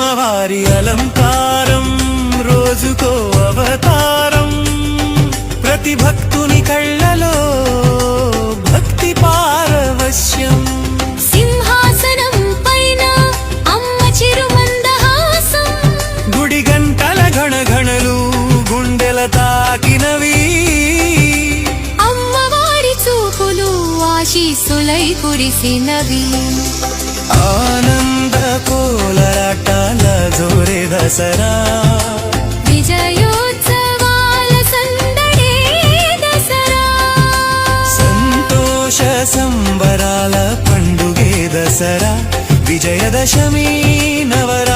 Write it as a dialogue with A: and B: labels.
A: అమ్మవారి అలంకారం రోజుకో అవతారం ప్రతి భక్తుని కళ్ళలో భక్తి పారవశ్యం
B: సింహాసనం పైన అమ్మ చిరుమందహాసం
A: గుడి గంటల గణగణలు గుండెల తాకినవి
B: అమ్మవారి చూపులు ఆశీస్సులై కురిసినవి
A: ఆనంద కోలరాటాల జోరే దసరా
B: విజయోత్సవాల సందడే దసరా
A: సంతోష సంబరాల పండుగే దసరా విజయదశమి నవరా